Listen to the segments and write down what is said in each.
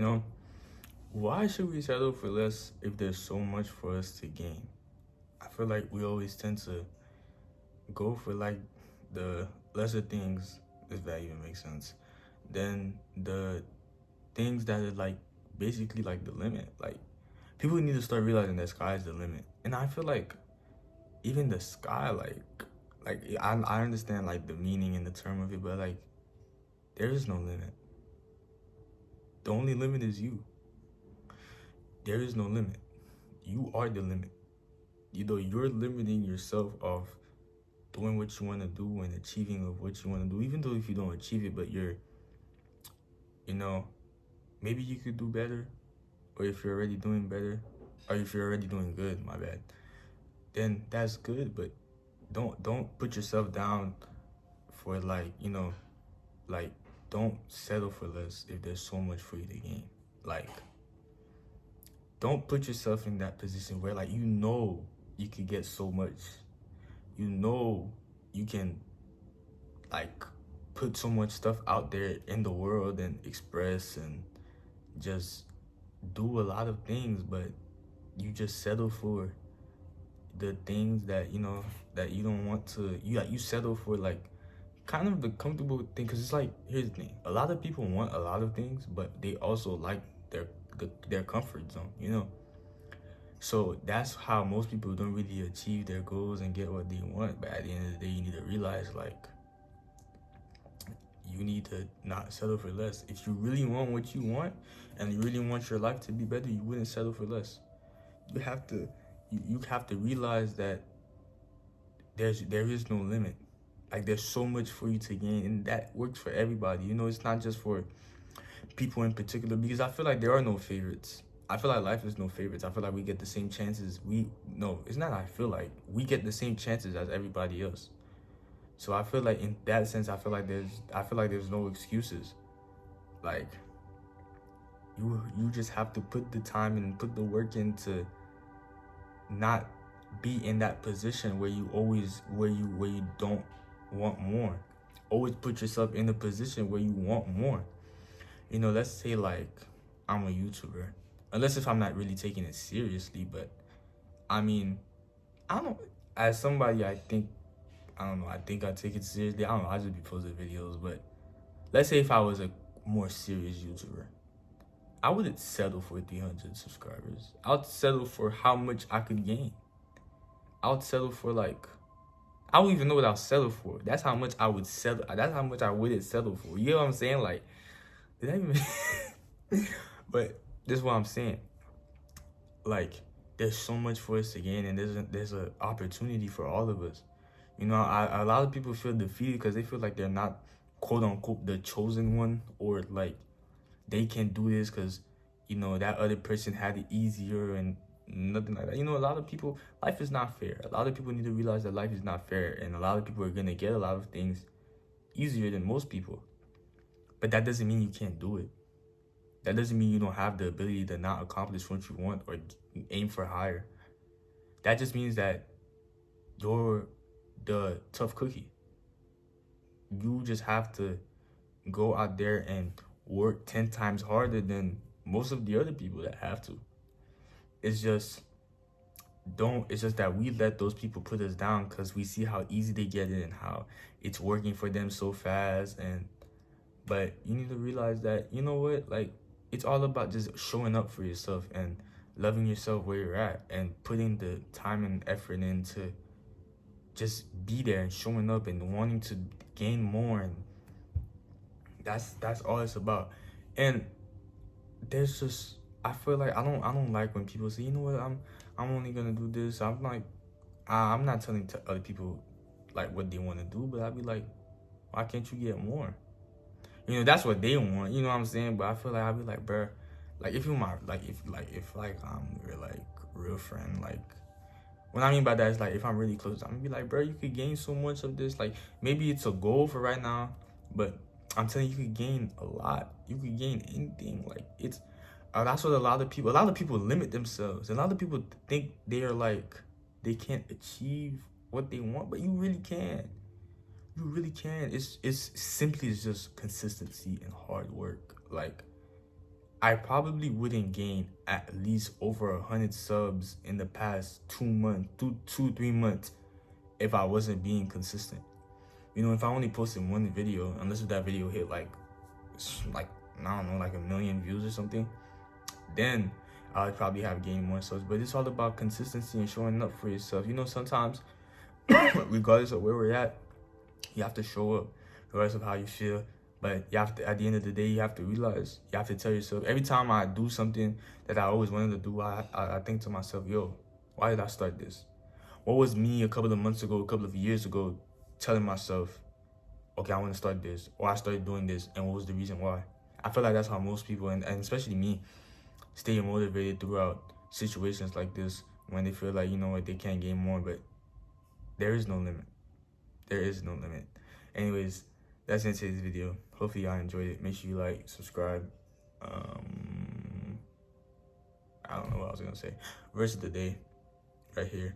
You know, why should we settle for less if there's so much for us to gain? I feel like we always tend to go for like the lesser things, if that even makes sense, than the things that are like basically like the limit. Like people need to start realizing that sky is the limit. And I feel like even the sky, I understand like the meaning and the term of it, but like there is no limit. The only limit is you. There is no limit. You are the limit. You're limiting yourself of doing what you want to do and achieving of what you want to do, even though if you don't achieve it, but you know maybe you could do better, or if you're already doing better, or if you're already doing good, my bad, then that's good. But don't put yourself down for like don't settle for less if there's so much for you to gain. Like don't put yourself in that position where like you could get so much, you know you can like put so much stuff out there in the world and express and just do a lot of things, but you just settle for the things that that you don't want to. You settle for like kind of the comfortable thing, because it's like, here's the thing: a lot of people want a lot of things, but they also like their their comfort zone, so that's how most people don't really achieve their goals and get what they want. But at the end of the day, you need to realize like you need to not settle for less. If you really want what you want and you really want your life to be better, you wouldn't settle for less. You have to you have to realize that there is no limit. Like there's so much for you to gain, and that works for everybody. It's not just for people in particular, because I feel like there are no favorites. I feel like life is no favorites. I feel like we get the same chances. We no, it's not. I feel like we get the same chances as everybody else. So I feel like in that sense, I feel like there's no excuses. Like you just have to put the time and put the work in to not be in that position where you don't want more. Always put yourself in a position where you want more. Let's say like I'm a YouTuber. Unless if I'm not really taking it seriously, but I mean, I don't as somebody I don't know, I think I take it seriously. I don't know, I just be posting videos, but let's say if I was a more serious YouTuber, I wouldn't settle for 300 subscribers. I'd settle for how much I could gain. I would settle for like, I don't even know what I'll settle for. That's how much I would settle. That's how much I wouldn't settle for. You know what I'm saying? Like, did I even? But this is what I'm saying. Like, there's so much for us to gain, and there's an opportunity for all of us. A lot of people feel defeated because they feel like they're not quote unquote the chosen one, or like they can't do this because that other person had it easier and nothing like that. A lot of people, life is not fair. A lot of people need to realize that life is not fair, and a lot of people are gonna get a lot of things easier than most people. But that doesn't mean you can't do it. That doesn't mean you don't have the ability to not accomplish what you want or aim for higher. That just means that you're the tough cookie. You just have to go out there and work 10 times harder than most of the other people that have to. It's just it's just that we let those people put us down because we see how easy they get it and how it's working for them so fast. But you need to realize that, like, it's all about just showing up for yourself and loving yourself where you're at and putting the time and effort in to just be there and showing up and wanting to gain more. And that's all it's about. And there's just, I feel like I don't like when people say, I'm only gonna do this. I'm like, I'm not telling other people like what they want to do, but I'd be like, why can't you get more? That's what they want. You know what I'm saying? But I feel like I'd be like, bruh, like if you're my if I'm your like real friend, like what I mean by that is like if I'm really close, I'm gonna be like, bro, you could gain so much of this. Like maybe it's a goal for right now, but I'm telling you, you could gain a lot. You could gain anything. Like it's that's what a lot of people limit themselves. A lot of people think they are like they can't achieve what they want, but you really can. You really can. It's just consistency and hard work. Like I probably wouldn't gain at least over 100 subs in the past 2 months, 3 months, if I wasn't being consistent. You know, if I only posted one video, unless if that video hit like I don't know, like 1 million views or something, then I'd probably have gained more subs. But it's all about consistency and showing up for yourself. You know, sometimes, regardless of where we're at, you have to show up, regardless of how you feel. But you have to, at the end of the day, you have to realize, you have to tell yourself, every time I do something that I always wanted to do, I think to myself, yo, why did I start this? What was me a couple of months ago, a couple of years ago, telling myself, okay, I want to start this, or I started doing this, and what was the reason why? I feel like that's how most people, and especially me, stay motivated throughout situations like this when they feel like, you know what, they can't gain more, but there is no limit. There is no limit. Anyways, that's in today's video. Hopefully y'all enjoyed it. Make sure you like, subscribe. I don't know what I was gonna say. Verse of the day, right here.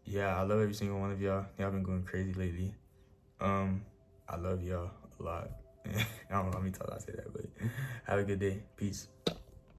Yeah, I love every single one of y'all. Y'all been going crazy lately. I love y'all a lot. I don't know how many times I say that, but have a good day. Peace.